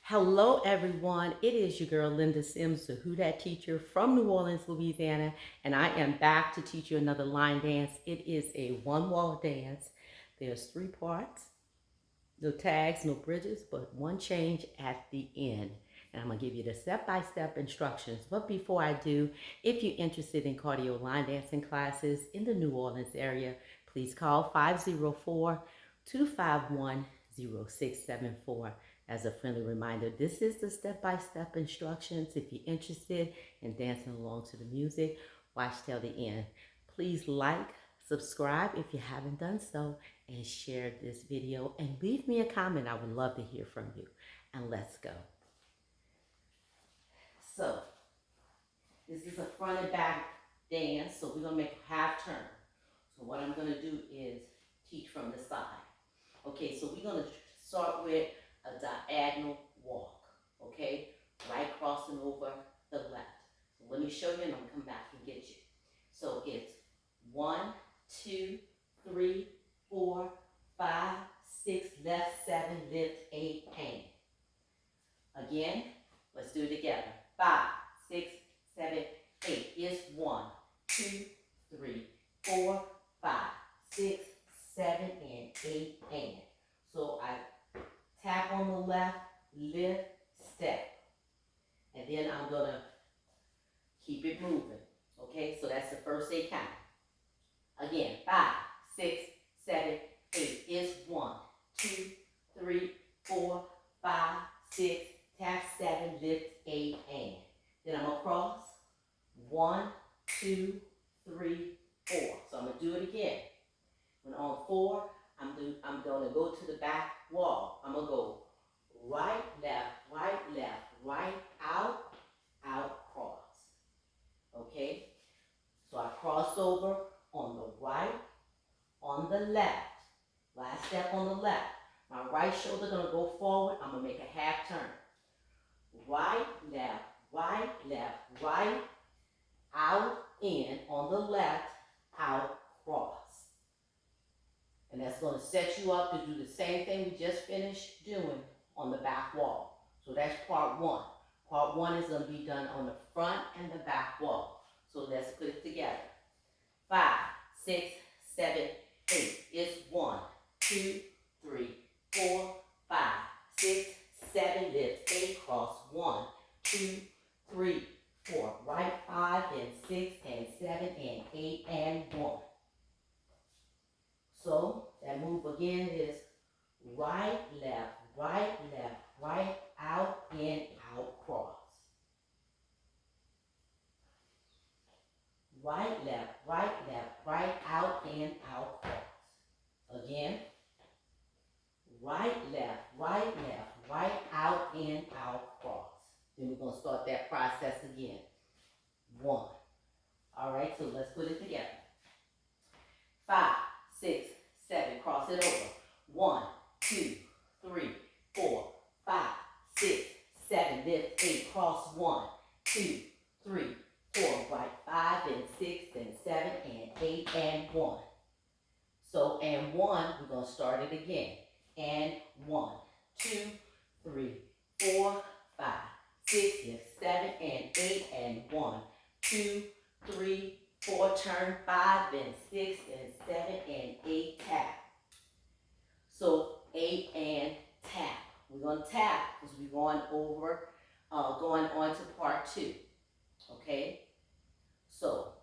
Hello, everyone. It is your girl, Linda Sims, the Who Dat teacher from New Orleans, Louisiana, and I am back to teach you another line dance. It is a one-wall dance. There's three parts, no tags, no bridges, but one change at the end. And I'm going to give you the step-by-step instructions. But before I do, if you're interested in cardio line dancing classes in the New Orleans area, please call 504-251-0674. As a friendly reminder, this is the step-by-step instructions. If you're interested in dancing along to the music, watch till the end. Please like, subscribe if you haven't done so, and share this video and leave me a comment. I would love to hear from you. And let's go. So this is a front and back dance, so we're gonna make a half turn. So what I'm gonna do is teach from the side. Okay, so we're gonna start with a diagonal walk, okay? Right crossing over the left. So let me show you and I'm gonna come back and get you. So it's 1, 2, 3, 4, 5, 6, left, 7, lift, 8, hang. Again, let's do it together. 5, 6, 7, 8. It's 1, 2, 3, 4, 5, 6, 7, and 8, hang. So I tap on the left, lift, step. And then I'm gonna keep it moving. Okay, so that's the first 8 count. Again, 5, 6, 7, 8. It's 1, 2, 3, 4, 5, 6, tap 7, lift 8, and. Then I'm gonna cross 1, 2, 3, 4. So I'm gonna do it again. When on 4, I'm gonna go to the back wall. I'm gonna go right, left, right, out, cross. Okay? So I cross over on the right, on the left. Last step on the left. My right shoulder gonna go forward. I'm gonna make a half turn. Right, left, right, out, in, on the left, out, cross. And that's gonna set you up to do the same thing we just finished doing on the back wall. So that's part 1. Part 1 is gonna be done on the front and the back wall. So let's put it together. 5, 6, 7, 8. It's 1, 2, 3, 4, 5, 6, 7, lift, 8, cross, 1, 2, 3, 4, right, 5, and 6, and 7, and 8, and 1. So that move again is right, left, right, out, in, out, cross. Right, left, right, out, in, out, cross. Again. Right, left, right, out, in, out, cross. Then we're going to start that process again. 1. All right, so let's put it together. 5, 6, 7, cross it over. 1, 2, 3, 4, 5, 6, 7, lift, 8, cross 1, 2, 3, 4, right, 5, and 6, and 7, and 8, and 1. So, and 1, we're going to start it again. And 1, 2, 3, 4, 5, 6, and 7, and 8, and 1, 2, 3, 4, turn 5, and 6, and 7, and 8, tap. So 8 and tap. We're going to tap because we're going over, going on to part 2. Okay? So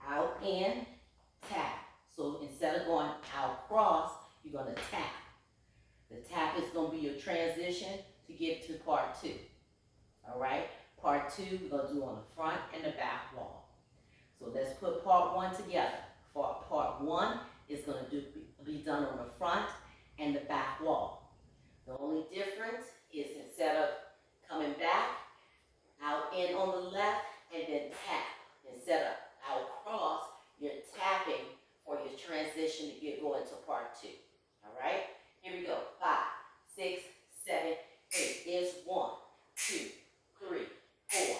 out, in, tap. So instead of going out, cross, you're going to tap. The tap is going to be your transition to get to part 2. All right? Part 2, we're going to do on the front and the back wall. So let's put part 1 together. For part 1 is going to be done on the front and the back wall. The only difference is instead of coming back, out, in on the left, and then tap. Instead of out, cross, you're tapping for your transition to get going to part 2. All right? Here we go. 5, 6, 7, 8. It's 1, 2, 3, 4,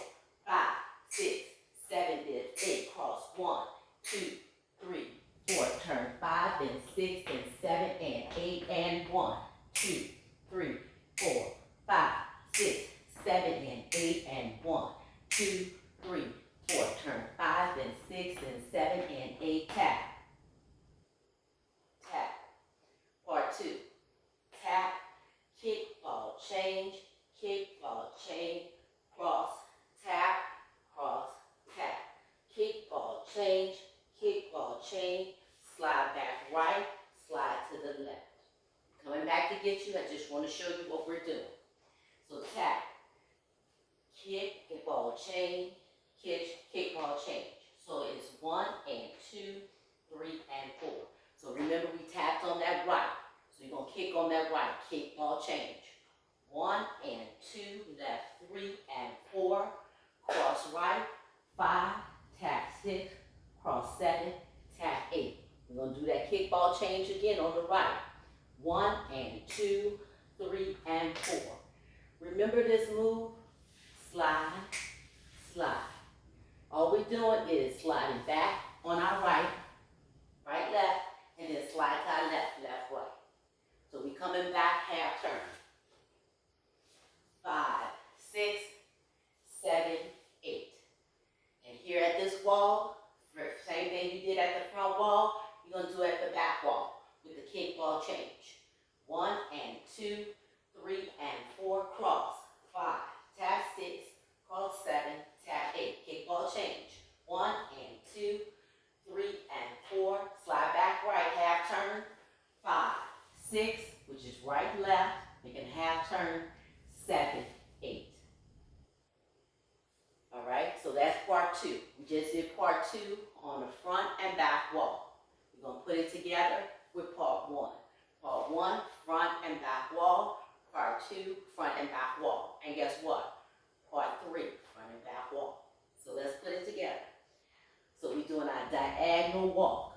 5, 6, 7, lift, 8, cross 1, 2, 3, 4, turn 5, and 6, and 7, and 8, and 1, 2, 3, 4, 5, 6, 7, and 8, and 1, 2, 3, 4. Turn 5 and 6 and 7 and 8. Tap. Tap. Part 2. Tap, kick, ball, change, kick, ball, change, cross, tap, cross, tap. Kick, ball, change, slide back right, slide to the left. Coming back to get you, I just want to show you what we're doing. So tap, kick, ball, change, kick, ball, change. So it's 1 and 2, 3 and 4. So remember we tapped on that right. So you're going to kick on that right, kick, ball, change. 1 and 2, left, 3 and 4, cross right, 5, tap 6, cross 7, tap 8. We're going to do that kick, ball, change again on the right. 1 and 2, 3 and 4. Remember this move? Slide, slide. All we're doing is sliding back on our right, right, left, and then slide to our left, left, right. So we coming back, half turn. 5, 6, 7, 8. And here at this wall, same thing you did at the front wall, you're going to do at the back wall with the kick, ball, change. 1 and 2, 3 and 4, cross. 5, tap 6, cross 7, tap 8. Kick, ball, change. 1 and 2, 3 and 4, slide back right, half turn. 5, 6, which is right, left, making a half turn. 7, 8. All right, so that's part 2. We just did part 2 on the front and back wall. We're going to put it together with part 1. Part 1, front and back wall. Part 2, front and back wall. And guess what? Part 3, front and back wall. So let's put it together. So we're doing our diagonal walk,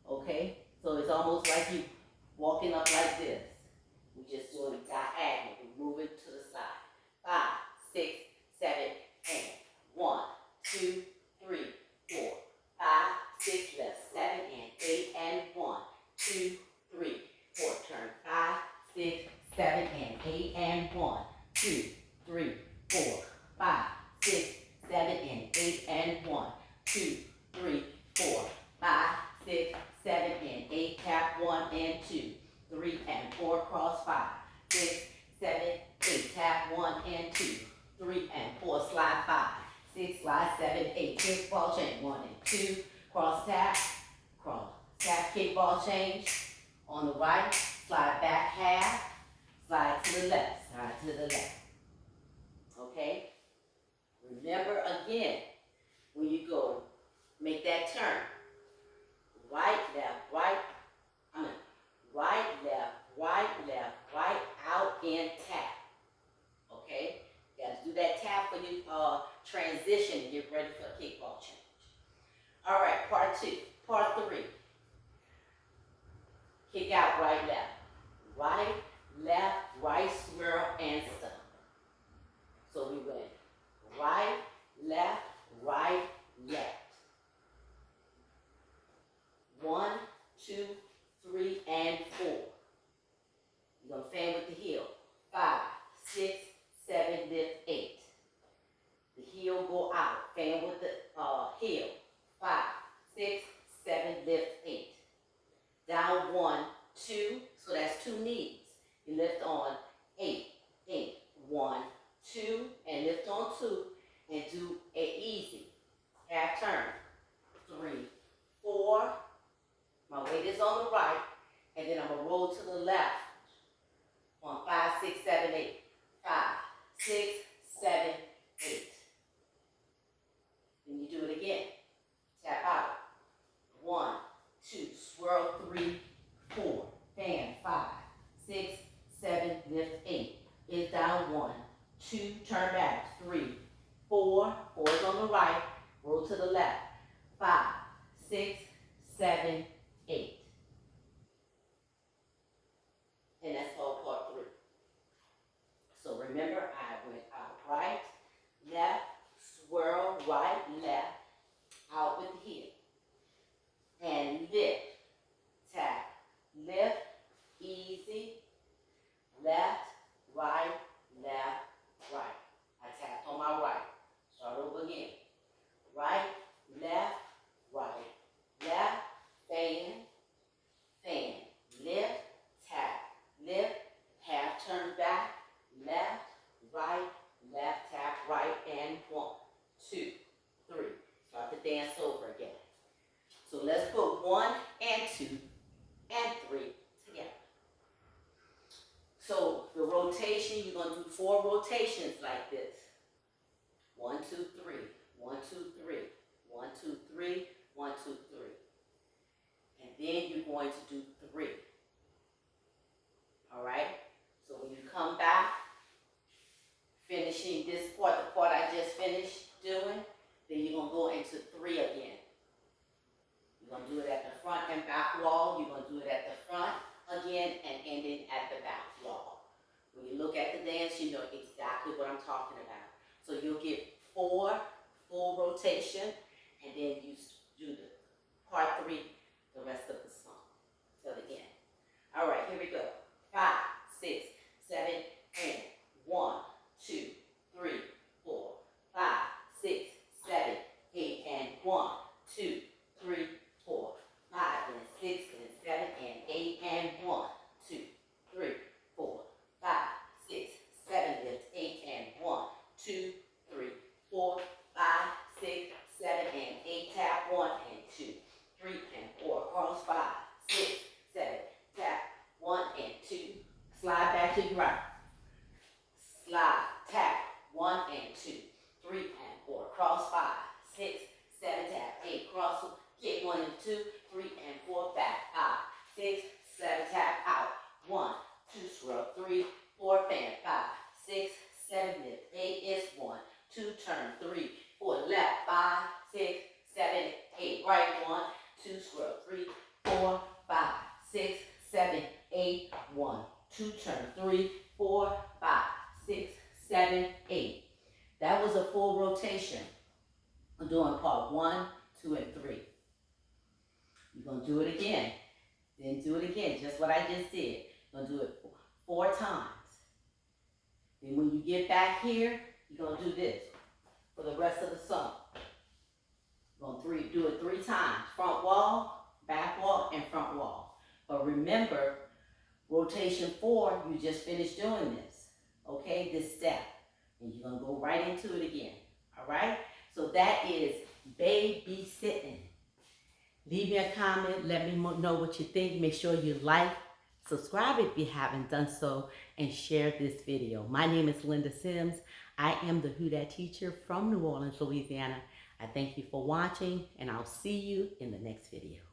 okay? So it's almost like you walking up like this. We're just doing diagonal. We're moving to the side. 5, 6, 7, and 1, 2, 3, 4, 5, 6, left, 7, and 8, and 1, 2, 3, 4. Turn 5, 6, 7, and 8, and 1, 2, 3, 4, 5, 6, 7, and 8, and 1, 2, 3, 4, 5, 6, 7, and 8. Tap 1 and 2, 3 and 4. Cross 5, 6, 7, 8. Tap 1 and 2, 3 and 4. Slide 5, 6, slide 7, 8. Kick, ball, change. 1 and 2. Cross, tap, kick, ball, change. On the right, slide back half, slide to the left, slide to the left. Okay? Remember again, when you go, make that turn. Right, left, right, right, out and tap. Okay? You got to do that tap when you transition and get ready for a kickball change. All right, part 2. Part 3. Kick out, right, left, right, swirl, and stomp. So we went right, left, 1, 2, 3, and 4. You're going to fan with the heel. 5, 6, 7, lift, 8. The heel go out. Fan with the heel. 5, 6, 7, lift, 8. Down 1, 2. So that's 2 knees. You lift on 8, 1, 2, and lift on 2, and do an easy half turn. 3, 4. My weight is on the right, and then I'm going to roll to the left on 5, 6, 7, 8. 5, 6, 7, 8. Then you do it again. Tap out. 1, 2, swirl, 3, 4. Fan, 5, 6, 7, lift, 8. Is down 1, 2, turn back, 3, 4. 4 is on the right, roll to the left. 5, 6, 7, 8. And that's all part 3. So remember, I went out right, left, swirl, right, left, out with the heel. And lift, tap, lift, easy, left, right, left, rotation, you're going to do 4 rotations like this. 1, 2, 3, 1, 2, 3, 1, 2, 3, 1, 2, 3. And then you're going to do 3. All right? So when you come back, finishing this part, the part I just finished doing, then you're going to go into 3 again. You're going to do it at the front and back wall. You're going to do it at the front again and ending at the back wall. When you look at the dance, you know exactly what I'm talking about. So you'll get 4 full rotation, and then you do the part 3 the rest of the song till the end. All right, here we go. 5, 6, 7, and 1, 2, 3, 4, 5, 6, 7, 8, and 1, 2, 3, 4, 5, and 6, and 7, and 8, and 1, 2, 3, 4, 5, 6, 7, lift 8, and 1, 2, 3, 4, 5, 6, 7, and 8, tap 1, and 2, 3, and 4, cross 5, 6, 7, tap 1, and 2, slide back to your right, slide, tap 1, and 2, 3, and 4, cross 5, 6, 7, tap 8, cross, get 1 and 2, 3, and 4, back, 5, 6, 7, tap out, 1, 2, scrub, 3, 4, fan, 5, 6, 7, lift, 8 is 1, 2, turn, 3, 4, left, 5, 6, 7, 8, right, 1, 2, scrub, 3, 4, 5, 6, 7, 8, 1, 2, turn, 3, 4, 5, 6, 7, 8. That was a full rotation. I'm doing part 1, 2, and 3. You're going to do it again. Then do it again, just what I just did. You're going to do it 4 times. Then when you get back here, you're going to do this for the rest of the song. You're going to do it 3 times. Front wall, back wall, and front wall. But remember, rotation 4, you just finished doing this. Okay, this step. And you're going to go right into it again. All right? So that is BAE-B Sittin. Leave me a comment. Let me know what you think. Make sure you like, subscribe if you haven't done so, and share this video. My name is Linda Sims. I am the Who Dat teacher from New Orleans, Louisiana. I thank you for watching, and I'll see you in the next video.